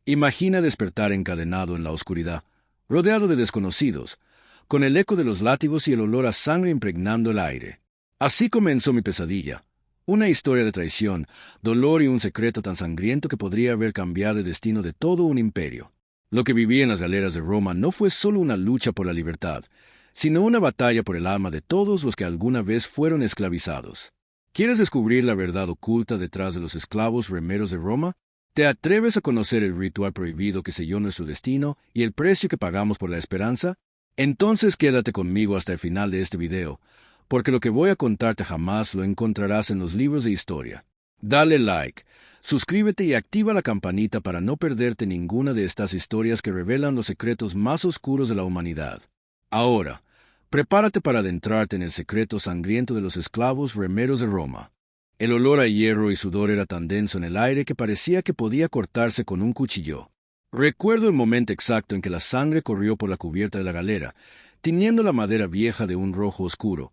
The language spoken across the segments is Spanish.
Imagina despertar encadenado en la oscuridad, rodeado de desconocidos, con el eco de los látigos y el olor a sangre impregnando el aire. Así comenzó mi pesadilla. Una historia de traición, dolor y un secreto tan sangriento que podría haber cambiado el destino de todo un imperio. Lo que viví en las galeras de Roma no fue solo una lucha por la libertad, sino una batalla por el alma de todos los que alguna vez fueron esclavizados. ¿Quieres descubrir la verdad oculta detrás de los esclavos remeros de Roma? ¿Te atreves a conocer el ritual prohibido que selló nuestro destino y el precio que pagamos por la esperanza? Entonces quédate conmigo hasta el final de este video, porque lo que voy a contarte jamás lo encontrarás en los libros de historia. Dale like, suscríbete y activa la campanita para no perderte ninguna de estas historias que revelan los secretos más oscuros de la humanidad. Ahora, prepárate para adentrarte en el secreto sangriento de los esclavos remeros de Roma. El olor a hierro y sudor era tan denso en el aire que parecía que podía cortarse con un cuchillo. Recuerdo el momento exacto en que la sangre corrió por la cubierta de la galera, tiñendo la madera vieja de un rojo oscuro,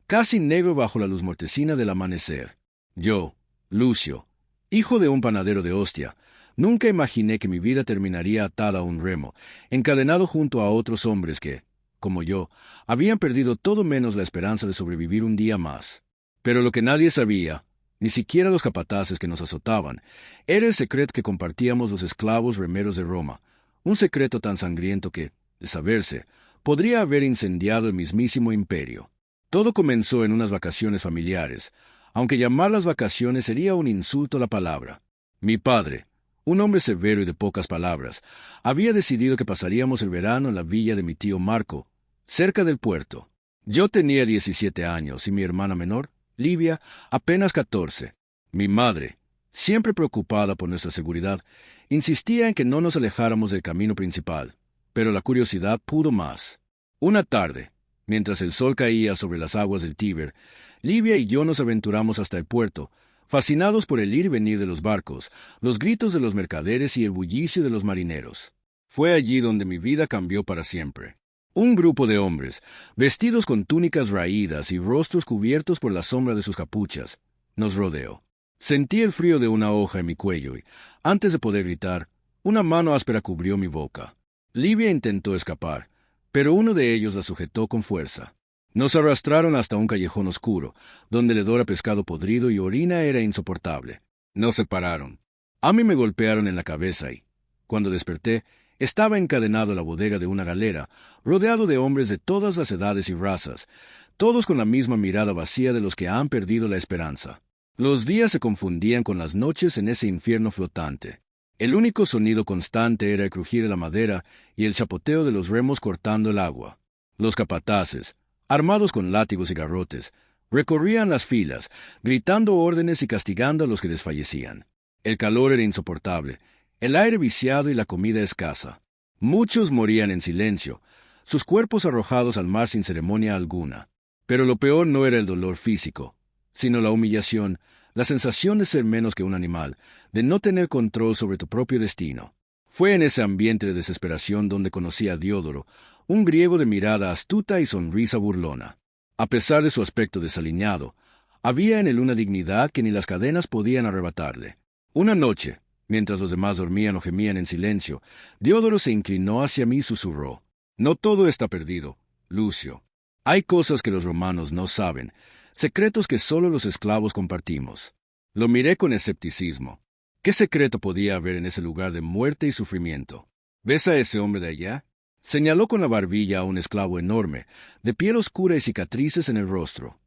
casi negro bajo la luz mortecina del amanecer. Yo, Lucio, hijo de un panadero de Ostia, nunca imaginé que mi vida terminaría atada a un remo, encadenado junto a otros hombres que, como yo, habían perdido todo menos la esperanza de sobrevivir un día más. Pero lo que nadie sabía, ni siquiera los capataces que nos azotaban, era el secreto que compartíamos los esclavos remeros de Roma, un secreto tan sangriento que, de saberse, podría haber incendiado el mismísimo imperio. Todo comenzó en unas vacaciones familiares, aunque llamar las vacaciones sería un insulto a la palabra. Mi padre, un hombre severo y de pocas palabras, había decidido que pasaríamos el verano en la villa de mi tío Marco, cerca del puerto. Yo tenía 17 años y mi hermana menor, Livia, apenas 14. Mi madre, siempre preocupada por nuestra seguridad, insistía en que no nos alejáramos del camino principal, pero la curiosidad pudo más. Una tarde, mientras el sol caía sobre las aguas del Tíber, Livia y yo nos aventuramos hasta el puerto, fascinados por el ir y venir de los barcos, los gritos de los mercaderes y el bullicio de los marineros. Fue allí donde mi vida cambió para siempre. Un grupo de hombres, vestidos con túnicas raídas y rostros cubiertos por la sombra de sus capuchas, nos rodeó. Sentí el frío de una hoja en mi cuello y, antes de poder gritar, una mano áspera cubrió mi boca. Livia intentó escapar, pero uno de ellos la sujetó con fuerza. Nos arrastraron hasta un callejón oscuro, donde el hedor a pescado podrido y orina era insoportable. Nos separaron. A mí me golpearon en la cabeza y, cuando desperté, estaba encadenado a la bodega de una galera, rodeado de hombres de todas las edades y razas, todos con la misma mirada vacía de los que han perdido la esperanza. Los días se confundían con las noches en ese infierno flotante. El único sonido constante era el crujir de la madera y el chapoteo de los remos cortando el agua. Los capataces, armados con látigos y garrotes, recorrían las filas, gritando órdenes y castigando a los que desfallecían. El calor era insoportable, el aire viciado y la comida escasa. Muchos morían en silencio, sus cuerpos arrojados al mar sin ceremonia alguna. Pero lo peor no era el dolor físico, sino la humillación, la sensación de ser menos que un animal, de no tener control sobre tu propio destino. Fue en ese ambiente de desesperación donde conocí a Diodoro, un griego de mirada astuta y sonrisa burlona. A pesar de su aspecto desaliñado, había en él una dignidad que ni las cadenas podían arrebatarle. Una noche, mientras los demás dormían o gemían en silencio, Diodoro se inclinó hacia mí y susurró: «No todo está perdido, Lucio. Hay cosas que los romanos no saben, secretos que solo los esclavos compartimos». Lo miré con escepticismo. ¿Qué secreto podía haber en ese lugar de muerte y sufrimiento? ¿Ves a ese hombre de allá? Señaló con la barbilla a un esclavo enorme, de piel oscura y cicatrices en el rostro.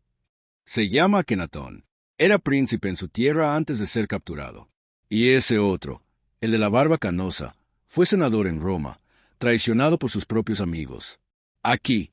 Se llama Akenatón. Era príncipe en su tierra antes de ser capturado. Y ese otro, el de la barba canosa, fue senador en Roma, traicionado por sus propios amigos. Aquí,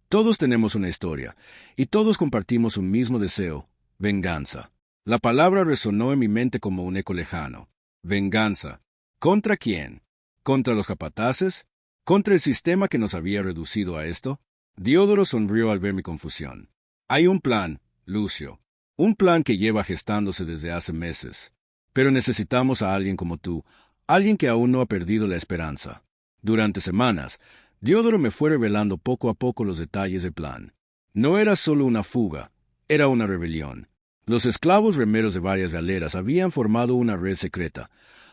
todos tenemos una historia, y todos compartimos un mismo deseo: venganza. La palabra resonó en mi mente como un eco lejano. Venganza. ¿Contra quién? ¿Contra los capataces? ¿Contra el sistema que nos había reducido a esto? Diodoro sonrió al ver mi confusión. Hay un plan, Lucio. Un plan que lleva gestándose desde hace meses. Pero necesitamos a alguien como tú, alguien que aún no ha perdido la esperanza. Durante semanas, Diodoro me fue revelando poco a poco los detalles del plan. No era solo una fuga, era una rebelión. Los esclavos remeros de varias galeras habían formado una red secreta,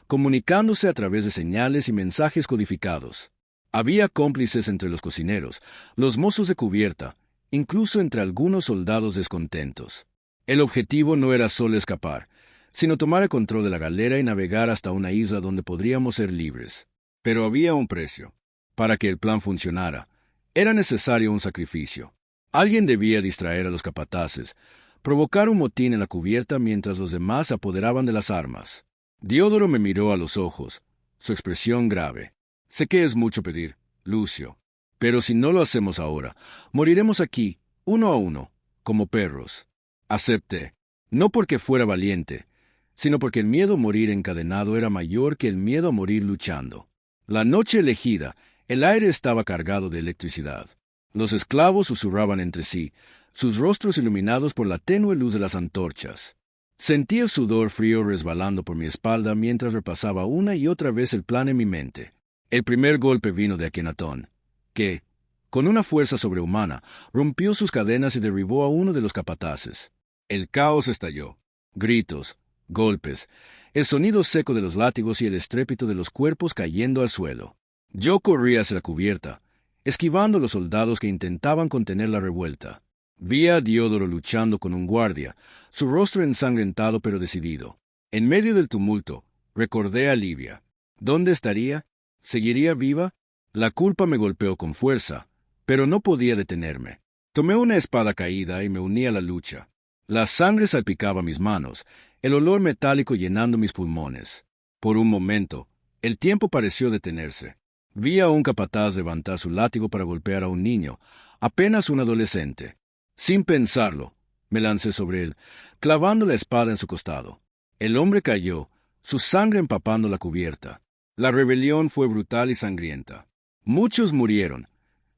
comunicándose a través de señales y mensajes codificados. Había cómplices entre los cocineros, los mozos de cubierta, incluso entre algunos soldados descontentos. El objetivo no era solo escapar, sino tomar el control de la galera y navegar hasta una isla donde podríamos ser libres. Pero había un precio. Para que el plan funcionara, era necesario un sacrificio. Alguien debía distraer a los capataces, provocar un motín en la cubierta mientras los demás se apoderaban de las armas. Diodoro me miró a los ojos, su expresión grave. Sé que es mucho pedir, Lucio, pero si no lo hacemos ahora, moriremos aquí, uno a uno, como perros. Acepté, no porque fuera valiente, sino porque el miedo a morir encadenado era mayor que el miedo a morir luchando. La noche elegida, el aire estaba cargado de electricidad. Los esclavos susurraban entre sí, sus rostros iluminados por la tenue luz de las antorchas. Sentí el sudor frío resbalando por mi espalda mientras repasaba una y otra vez el plan en mi mente. El primer golpe vino de Akenatón, que, con una fuerza sobrehumana, rompió sus cadenas y derribó a uno de los capataces. El caos estalló. Gritos, golpes, el sonido seco de los látigos y el estrépito de los cuerpos cayendo al suelo. Yo corrí hacia la cubierta, esquivando a los soldados que intentaban contener la revuelta. Vi a Diodoro luchando con un guardia, su rostro ensangrentado pero decidido. En medio del tumulto, recordé a Livia. ¿Dónde estaría? ¿Seguiría viva? La culpa me golpeó con fuerza, pero no podía detenerme. Tomé una espada caída y me uní a la lucha. La sangre salpicaba mis manos, el olor metálico llenando mis pulmones. Por un momento, el tiempo pareció detenerse. Vi a un capataz levantar su látigo para golpear a un niño, apenas un adolescente. Sin pensarlo, me lancé sobre él, clavando la espada en su costado. El hombre cayó, su sangre empapando la cubierta. La rebelión fue brutal y sangrienta. Muchos murieron,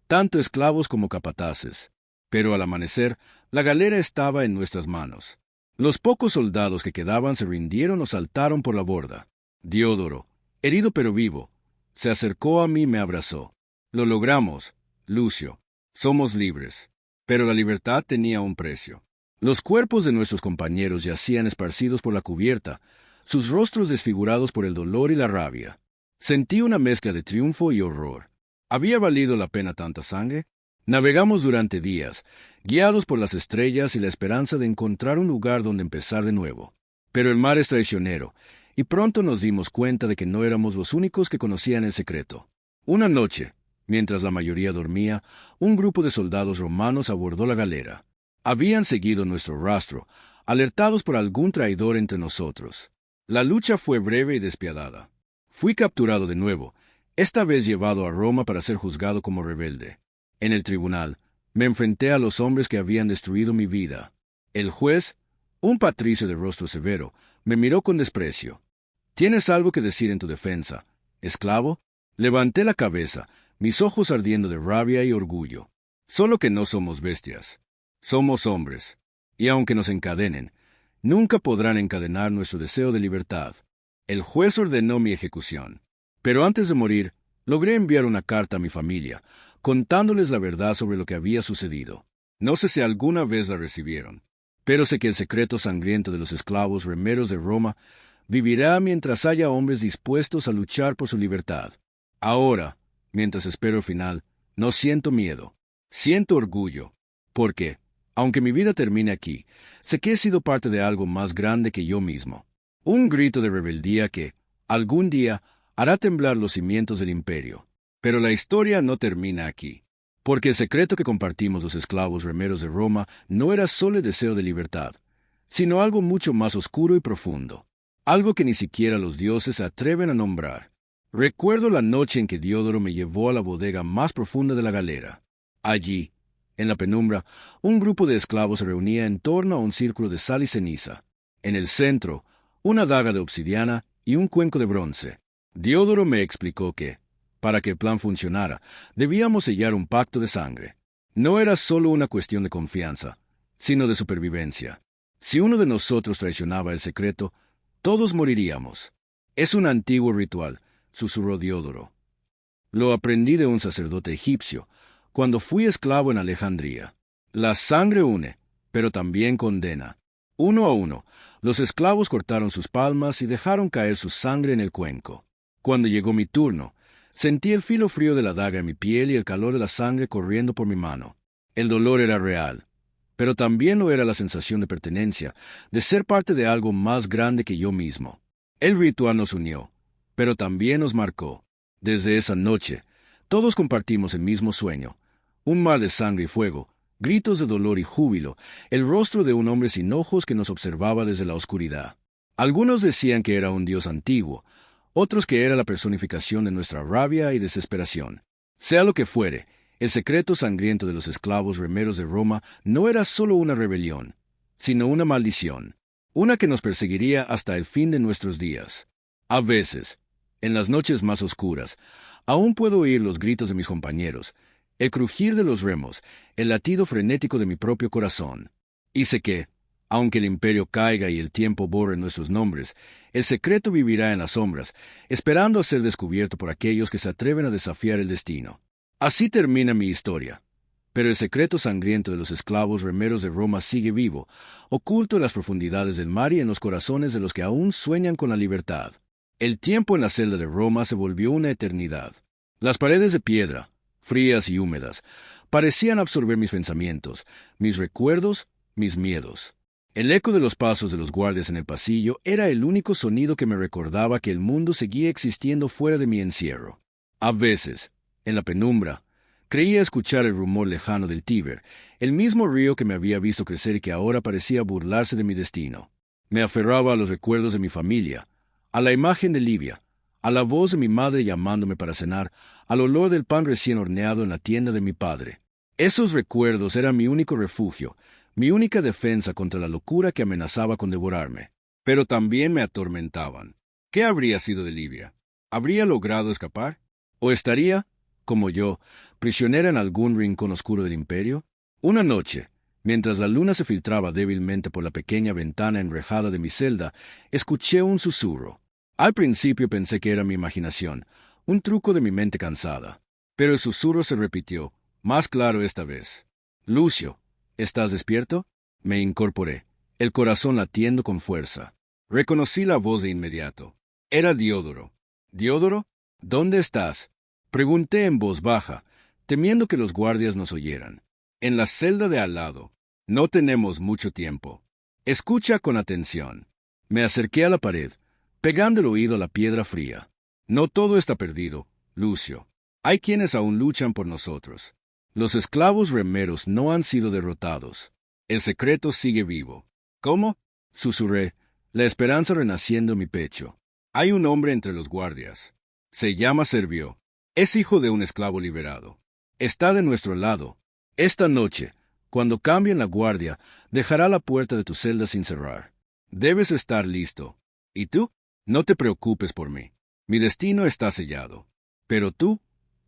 tanto esclavos como capataces. Pero al amanecer, la galera estaba en nuestras manos. Los pocos soldados que quedaban se rindieron o saltaron por la borda. Diodoro, herido pero vivo, se acercó a mí y me abrazó. Lo logramos, Lucio. Somos libres. Pero la libertad tenía un precio. Los cuerpos de nuestros compañeros yacían esparcidos por la cubierta, sus rostros desfigurados por el dolor y la rabia. Sentí una mezcla de triunfo y horror. ¿Había valido la pena tanta sangre? Navegamos durante días, guiados por las estrellas y la esperanza de encontrar un lugar donde empezar de nuevo. Pero el mar es traicionero, y pronto nos dimos cuenta de que no éramos los únicos que conocían el secreto. Una noche, mientras la mayoría dormía, un grupo de soldados romanos abordó la galera. Habían seguido nuestro rastro, alertados por algún traidor entre nosotros. La lucha fue breve y despiadada. Fui capturado de nuevo, esta vez llevado a Roma para ser juzgado como rebelde. En el tribunal, me enfrenté a los hombres que habían destruido mi vida. El juez, un patricio de rostro severo, me miró con desprecio. ¿Tienes algo que decir en tu defensa, esclavo? Levanté la cabeza, mis ojos ardiendo de rabia y orgullo. Solo que no somos bestias. Somos hombres. Y aunque nos encadenen, nunca podrán encadenar nuestro deseo de libertad. El juez ordenó mi ejecución. Pero antes de morir, logré enviar una carta a mi familia, contándoles la verdad sobre lo que había sucedido. No sé si alguna vez la recibieron, pero sé que el secreto sangriento de los esclavos remeros de Roma vivirá mientras haya hombres dispuestos a luchar por su libertad. Ahora, mientras espero el final, no siento miedo, siento orgullo, porque, aunque mi vida termine aquí, sé que he sido parte de algo más grande que yo mismo. Un grito de rebeldía que, algún día, hará temblar los cimientos del imperio. Pero la historia no termina aquí, porque el secreto que compartimos los esclavos remeros de Roma no era solo el deseo de libertad, sino algo mucho más oscuro y profundo, algo que ni siquiera los dioses se atreven a nombrar. Recuerdo la noche en que Diodoro me llevó a la bodega más profunda de la galera. Allí, en la penumbra, un grupo de esclavos se reunía en torno a un círculo de sal y ceniza. En el centro, una daga de obsidiana y un cuenco de bronce. Diodoro me explicó que, para que el plan funcionara, debíamos sellar un pacto de sangre. No era solo una cuestión de confianza, sino de supervivencia. Si uno de nosotros traicionaba el secreto, todos moriríamos. Es un antiguo ritual, susurró Diodoro. Lo aprendí de un sacerdote egipcio, cuando fui esclavo en Alejandría. La sangre une, pero también condena. Uno a uno, los esclavos cortaron sus palmas y dejaron caer su sangre en el cuenco. Cuando llegó mi turno, sentí el filo frío de la daga en mi piel y el calor de la sangre corriendo por mi mano. El dolor era real, pero también lo era la sensación de pertenencia, de ser parte de algo más grande que yo mismo. El ritual nos unió, pero también nos marcó. Desde esa noche, todos compartimos el mismo sueño, un mar de sangre y fuego, gritos de dolor y júbilo, el rostro de un hombre sin ojos que nos observaba desde la oscuridad. Algunos decían que era un dios antiguo, otros que era la personificación de nuestra rabia y desesperación. Sea lo que fuere, el secreto sangriento de los esclavos remeros de Roma no era solo una rebelión, sino una maldición, una que nos perseguiría hasta el fin de nuestros días. A veces, en las noches más oscuras, aún puedo oír los gritos de mis compañeros, el crujir de los remos, el latido frenético de mi propio corazón. Y sé que, aunque el imperio caiga y el tiempo borre nuestros nombres, el secreto vivirá en las sombras, esperando a ser descubierto por aquellos que se atreven a desafiar el destino. Así termina mi historia. Pero el secreto sangriento de los esclavos remeros de Roma sigue vivo, oculto en las profundidades del mar y en los corazones de los que aún sueñan con la libertad. El tiempo en la celda de Roma se volvió una eternidad. Las paredes de piedra, frías y húmedas, parecían absorber mis pensamientos, mis recuerdos, mis miedos. El eco de los pasos de los guardias en el pasillo era el único sonido que me recordaba que el mundo seguía existiendo fuera de mi encierro. A veces, en la penumbra, creía escuchar el rumor lejano del Tíber, el mismo río que me había visto crecer y que ahora parecía burlarse de mi destino. Me aferraba a los recuerdos de mi familia, a la imagen de Livia, a la voz de mi madre llamándome para cenar, al olor del pan recién horneado en la tienda de mi padre. Esos recuerdos eran mi único refugio, mi única defensa contra la locura que amenazaba con devorarme. Pero también me atormentaban. ¿Qué habría sido de Livia? ¿Habría logrado escapar? ¿O estaría, como yo, prisionera en algún rincón oscuro del imperio? Una noche, mientras la luna se filtraba débilmente por la pequeña ventana enrejada de mi celda, escuché un susurro. Al principio pensé que era mi imaginación, un truco de mi mente cansada. Pero el susurro se repitió, más claro esta vez. «Lucio, ¿estás despierto?» Me incorporé, el corazón latiendo con fuerza. Reconocí la voz de inmediato. Era Diodoro. «¿Diodoro? ¿Dónde estás?» Pregunté en voz baja, temiendo que los guardias nos oyeran. «En la celda de al lado. No tenemos mucho tiempo. Escucha con atención». Me acerqué a la pared, pegando el oído a la piedra fría. «No todo está perdido, Lucio. Hay quienes aún luchan por nosotros. Los esclavos remeros no han sido derrotados. El secreto sigue vivo». «¿Cómo?», susurré, la esperanza renaciendo en mi pecho. «Hay un hombre entre los guardias. Se llama Servio. Es hijo de un esclavo liberado. Está de nuestro lado. Esta noche, cuando cambien la guardia, dejará la puerta de tu celda sin cerrar. Debes estar listo. ¿Y tú? No te preocupes por mí. Mi destino está sellado. Pero tú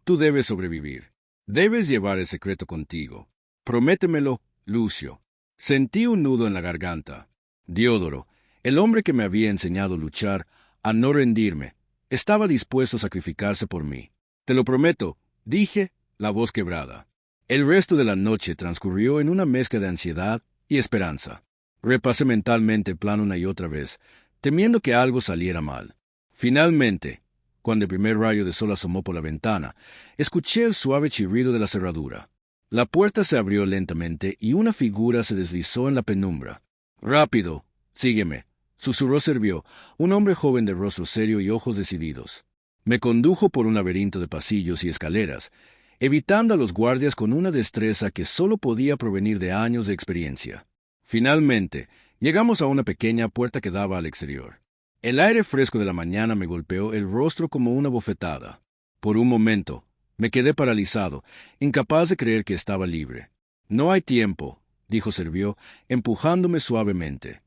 debes sobrevivir. Debes llevar el secreto contigo. Prométemelo, Lucio». Sentí un nudo en la garganta. Diodoro, el hombre que me había enseñado a luchar, a no rendirme, estaba dispuesto a sacrificarse por mí. «Te lo prometo», dije, la voz quebrada. El resto de la noche transcurrió en una mezcla de ansiedad y esperanza. Repasé mentalmente el plan una y otra vez, temiendo que algo saliera mal. Finalmente, cuando el primer rayo de sol asomó por la ventana, escuché el suave chirrido de la cerradura. La puerta se abrió lentamente y una figura se deslizó en la penumbra. «Rápido, sígueme», susurró Servio, un hombre joven de rostro serio y ojos decididos. Me condujo por un laberinto de pasillos y escaleras, evitando a los guardias con una destreza que solo podía provenir de años de experiencia. Finalmente, llegamos a una pequeña puerta que daba al exterior. El aire fresco de la mañana me golpeó el rostro como una bofetada. Por un momento, me quedé paralizado, incapaz de creer que estaba libre. «No hay tiempo», dijo Servio, empujándome suavemente.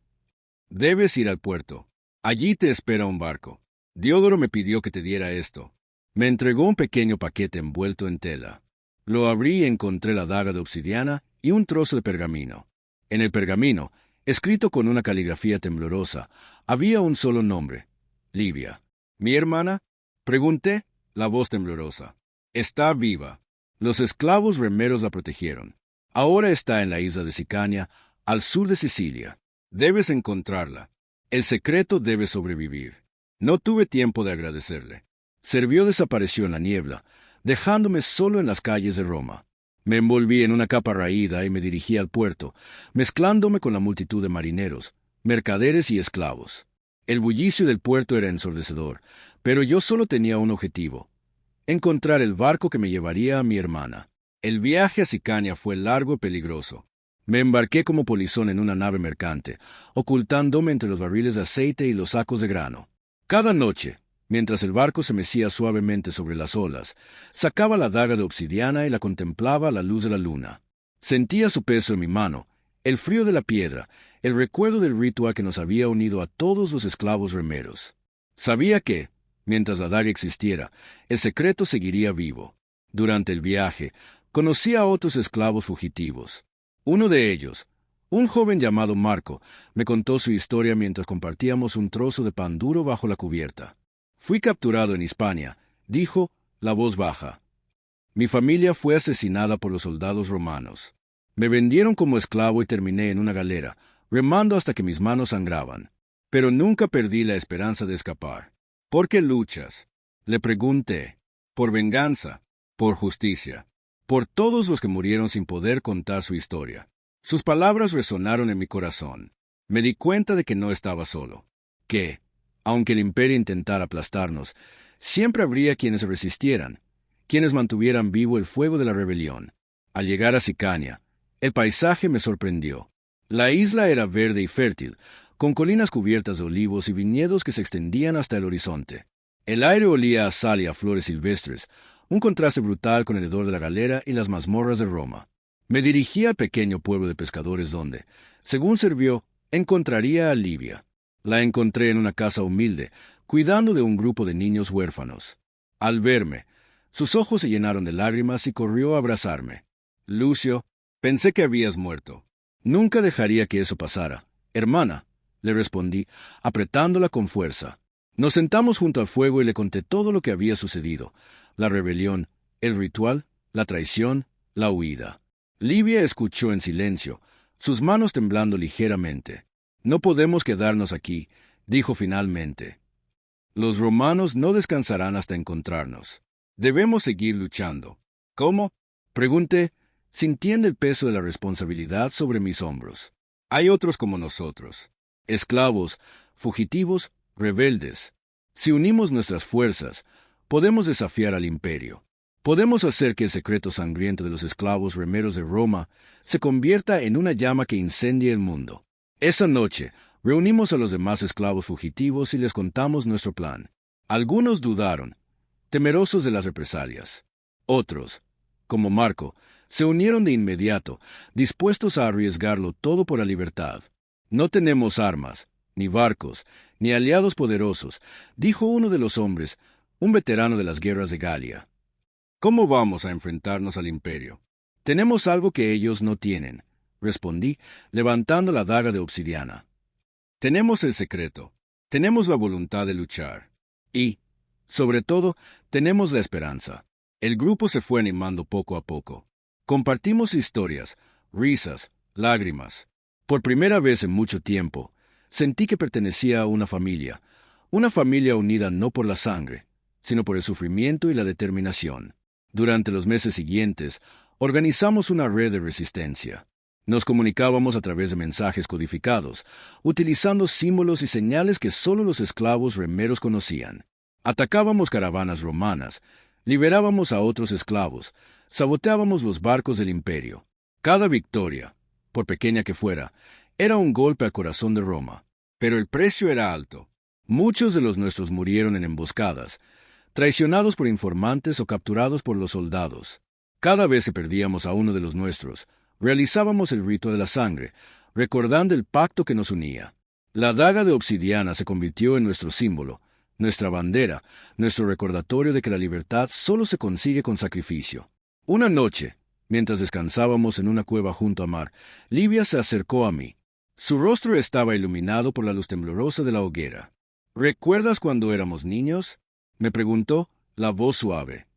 «Debes ir al puerto. Allí te espera un barco. Diodoro me pidió que te diera esto». Me entregó un pequeño paquete envuelto en tela. Lo abrí y encontré la daga de obsidiana y un trozo de pergamino. En el pergamino, escrito con una caligrafía temblorosa, había un solo nombre: Livia. «¿Mi hermana?», pregunté, la voz temblorosa. «Está viva. Los esclavos remeros la protegieron. Ahora está en la isla de Sicania, al sur de Sicilia. Debes encontrarla. El secreto debe sobrevivir. No tuve tiempo de agradecerle. Servió desapareció en la niebla, dejándome solo en las calles de Roma. Me envolví en una capa raída y me dirigí al puerto, mezclándome con la multitud de marineros, mercaderes y esclavos. El bullicio del puerto era ensordecedor, pero yo solo tenía un objetivo: encontrar el barco que me llevaría a mi hermana. El viaje a Sicania fue largo y peligroso. Me embarqué como polizón en una nave mercante, ocultándome entre los barriles de aceite y los sacos de grano. Cada noche, mientras el barco se mecía suavemente sobre las olas, sacaba la daga de obsidiana y la contemplaba a la luz de la luna. Sentía su peso en mi mano, el frío de la piedra, el recuerdo del ritual que nos había unido a todos los esclavos remeros. Sabía que, mientras la daga existiera, el secreto seguiría vivo. Durante el viaje, conocí a otros esclavos fugitivos. Uno de ellos, un joven llamado Marco, me contó su historia mientras compartíamos un trozo de pan duro bajo la cubierta. Fui capturado en Hispania, dijo, la voz baja. Mi familia fue asesinada por los soldados romanos. Me vendieron como esclavo y terminé en una galera, remando hasta que mis manos sangraban. Pero nunca perdí la esperanza de escapar. ¿Por qué luchas?, le pregunté. Por venganza, por justicia, por todos los que murieron sin poder contar su historia. Sus palabras resonaron en mi corazón. Me di cuenta de que no estaba solo. Que, aunque el imperio intentara aplastarnos, siempre habría quienes resistieran, quienes mantuvieran vivo el fuego de la rebelión. Al llegar a Sicania, el paisaje me sorprendió. La isla era verde y fértil, con colinas cubiertas de olivos y viñedos que se extendían hasta el horizonte. El aire olía a sal y a flores silvestres, un contraste brutal con el hedor de la galera y las mazmorras de Roma. Me dirigí al pequeño pueblo de pescadores donde, según sirvió, encontraría a Livia. La encontré en una casa humilde, cuidando de un grupo de niños huérfanos. Al verme, sus ojos se llenaron de lágrimas y corrió a abrazarme. Lucio, pensé que habías muerto. Nunca dejaría que eso pasara. Hermana, le respondí, apretándola con fuerza. Nos sentamos junto al fuego y le conté todo lo que había sucedido: la rebelión, el ritual, la traición, la huida. Livia escuchó en silencio, sus manos temblando ligeramente. No podemos quedarnos aquí, dijo finalmente. Los romanos no descansarán hasta encontrarnos. Debemos seguir luchando. ¿Cómo?, pregunté, sintiendo el peso de la responsabilidad sobre mis hombros. Hay otros como nosotros, esclavos, fugitivos, rebeldes. Si unimos nuestras fuerzas, podemos desafiar al imperio. Podemos hacer que el secreto sangriento de los esclavos remeros de Roma se convierta en una llama que incendie el mundo. Esa noche, reunimos a los demás esclavos fugitivos y les contamos nuestro plan. Algunos dudaron, temerosos de las represalias. Otros, como Marco, se unieron de inmediato, dispuestos a arriesgarlo todo por la libertad. No tenemos armas, ni barcos, ni aliados poderosos, dijo uno de los hombres, un veterano de las guerras de Galia. ¿Cómo vamos a enfrentarnos al imperio? Tenemos algo que ellos no tienen, respondí, levantando la daga de obsidiana. Tenemos el secreto, tenemos la voluntad de luchar. Y, sobre todo, tenemos la esperanza. El grupo se fue animando poco a poco. Compartimos historias, risas, lágrimas. Por primera vez en mucho tiempo, sentí que pertenecía a una familia unida no por la sangre, sino por el sufrimiento y la determinación. Durante los meses siguientes, organizamos una red de resistencia. Nos comunicábamos a través de mensajes codificados, utilizando símbolos y señales que solo los esclavos remeros conocían. Atacábamos caravanas romanas, liberábamos a otros esclavos, saboteábamos los barcos del imperio. Cada victoria, por pequeña que fuera, era un golpe al corazón de Roma. Pero el precio era alto. Muchos de los nuestros murieron en emboscadas, traicionados por informantes o capturados por los soldados. Cada vez que perdíamos a uno de los nuestros, realizábamos el rito de la sangre, recordando el pacto que nos unía. La daga de obsidiana se convirtió en nuestro símbolo, nuestra bandera, nuestro recordatorio de que la libertad solo se consigue con sacrificio. Una noche, mientras descansábamos en una cueva junto a mar, Livia se acercó a mí. Su rostro estaba iluminado por la luz temblorosa de la hoguera. ¿Recuerdas cuando éramos niños?, me preguntó, la voz suave.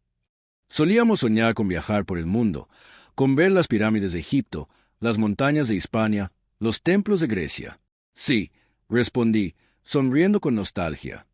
Solíamos soñar con viajar por el mundo, con ver las pirámides de Egipto, las montañas de Hispania, los templos de Grecia. Sí, respondí, sonriendo con nostalgia.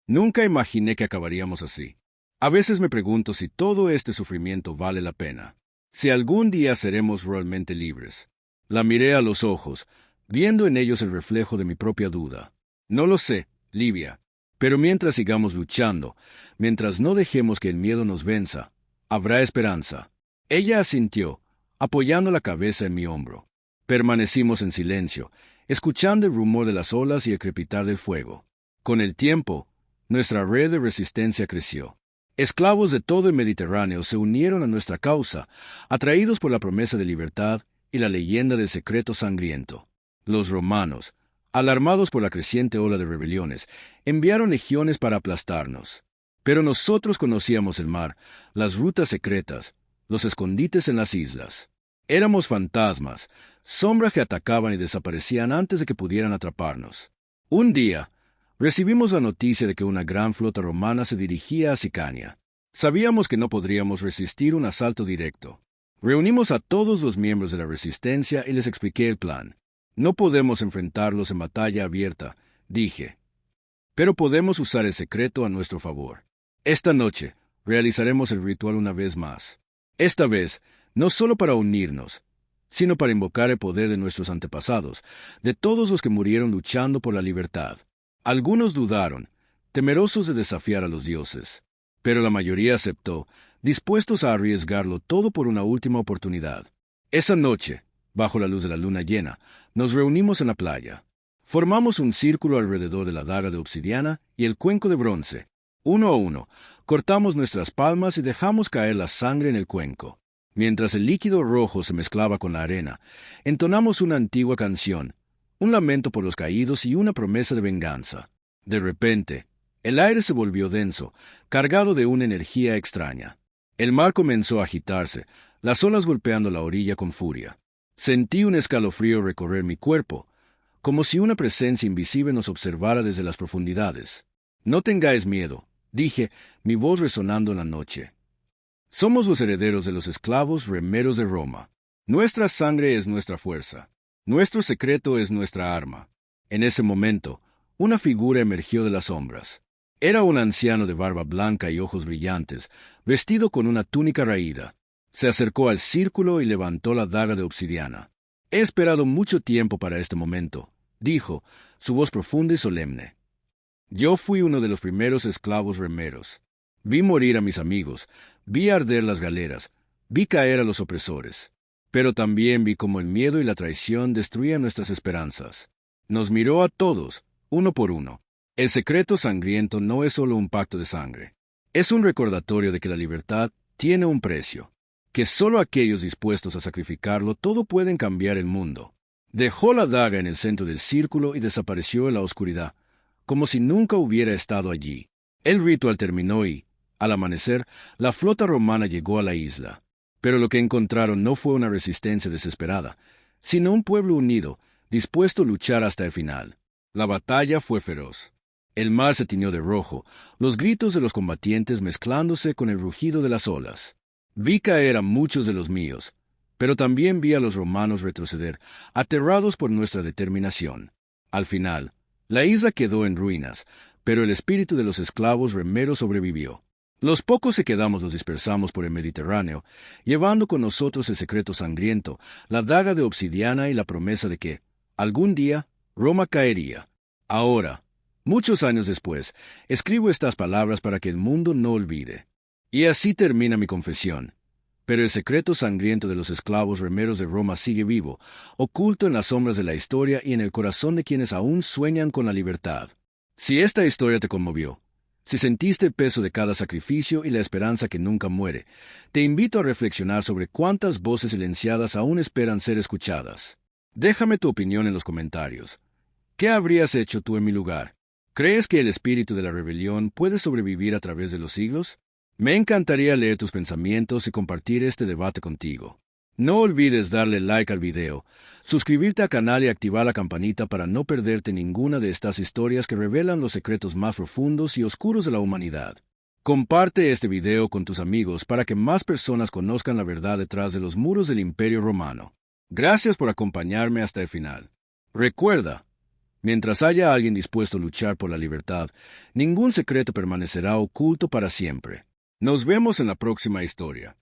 Nunca imaginé que acabaríamos así. A veces me pregunto si todo este sufrimiento vale la pena, si algún día seremos realmente libres. La miré a los ojos, viendo en ellos el reflejo de mi propia duda. No lo sé, Livia, pero mientras sigamos luchando, mientras no dejemos que el miedo nos venza, habrá esperanza. Ella asintió, apoyando la cabeza en mi hombro. Permanecimos en silencio, escuchando el rumor de las olas y el crepitar del fuego. Con el tiempo, nuestra red de resistencia creció. Esclavos de todo el Mediterráneo se unieron a nuestra causa, atraídos por la promesa de libertad y la leyenda del secreto sangriento. Los romanos, alarmados por la creciente ola de rebeliones, enviaron legiones para aplastarnos. Pero nosotros conocíamos el mar, las rutas secretas, los escondites en las islas. Éramos fantasmas, sombras que atacaban y desaparecían antes de que pudieran atraparnos. Un día, recibimos la noticia de que una gran flota romana se dirigía a Sicania. Sabíamos que no podríamos resistir un asalto directo. Reunimos a todos los miembros de la resistencia y les expliqué el plan. No podemos enfrentarlos en batalla abierta, dije. Pero podemos usar el secreto a nuestro favor. Esta noche, realizaremos el ritual una vez más. Esta vez, no solo para unirnos, sino para invocar el poder de nuestros antepasados, de todos los que murieron luchando por la libertad. Algunos dudaron, temerosos de desafiar a los dioses, pero la mayoría aceptó, dispuestos a arriesgarlo todo por una última oportunidad. Esa noche, bajo la luz de la luna llena, nos reunimos en la playa. Formamos un círculo alrededor de la daga de obsidiana y el cuenco de bronce. Uno a uno, cortamos nuestras palmas y dejamos caer la sangre en el cuenco. Mientras el líquido rojo se mezclaba con la arena, entonamos una antigua canción, un lamento por los caídos y una promesa de venganza. De repente, el aire se volvió denso, cargado de una energía extraña. El mar comenzó a agitarse, las olas golpeando la orilla con furia. Sentí un escalofrío recorrer mi cuerpo, como si una presencia invisible nos observara desde las profundidades. No tengáis miedo, dije, mi voz resonando en la noche. Somos los herederos de los esclavos remeros de Roma. Nuestra sangre es nuestra fuerza. Nuestro secreto es nuestra arma. En ese momento, una figura emergió de las sombras. Era un anciano de barba blanca y ojos brillantes, vestido con una túnica raída. Se acercó al círculo y levantó la daga de obsidiana. He esperado mucho tiempo para este momento, dijo, su voz profunda y solemne. Yo fui uno de los primeros esclavos remeros. Vi morir a mis amigos, vi arder las galeras, vi caer a los opresores. Pero también vi cómo el miedo y la traición destruían nuestras esperanzas. Nos miró a todos, uno por uno. El secreto sangriento no es solo un pacto de sangre. Es un recordatorio de que la libertad tiene un precio, que solo aquellos dispuestos a sacrificarlo todo pueden cambiar el mundo. Dejó la daga en el centro del círculo y desapareció en la oscuridad, como si nunca hubiera estado allí. El ritual terminó y, al amanecer, la flota romana llegó a la isla. Pero lo que encontraron no fue una resistencia desesperada, sino un pueblo unido, dispuesto a luchar hasta el final. La batalla fue feroz. El mar se tiñó de rojo, los gritos de los combatientes mezclándose con el rugido de las olas. Vi caer a muchos de los míos, pero también vi a los romanos retroceder, aterrados por nuestra determinación. Al final, la isla quedó en ruinas, pero el espíritu de los esclavos remeros sobrevivió. Los pocos que quedamos nos dispersamos por el Mediterráneo, llevando con nosotros el secreto sangriento, la daga de obsidiana y la promesa de que, algún día, Roma caería. Ahora, muchos años después, escribo estas palabras para que el mundo no olvide. Y así termina mi confesión. Pero el secreto sangriento de los esclavos remeros de Roma sigue vivo, oculto en las sombras de la historia y en el corazón de quienes aún sueñan con la libertad. Si esta historia te conmovió, si sentiste el peso de cada sacrificio y la esperanza que nunca muere, te invito a reflexionar sobre cuántas voces silenciadas aún esperan ser escuchadas. Déjame tu opinión en los comentarios. ¿Qué habrías hecho tú en mi lugar? ¿Crees que el espíritu de la rebelión puede sobrevivir a través de los siglos? Me encantaría leer tus pensamientos y compartir este debate contigo. No olvides darle like al video, suscribirte al canal y activar la campanita para no perderte ninguna de estas historias que revelan los secretos más profundos y oscuros de la humanidad. Comparte este video con tus amigos para que más personas conozcan la verdad detrás de los muros del Imperio Romano. Gracias por acompañarme hasta el final. Recuerda, Mientras haya alguien dispuesto a luchar por la libertad, ningún secreto permanecerá oculto para siempre. Nos vemos en la próxima historia.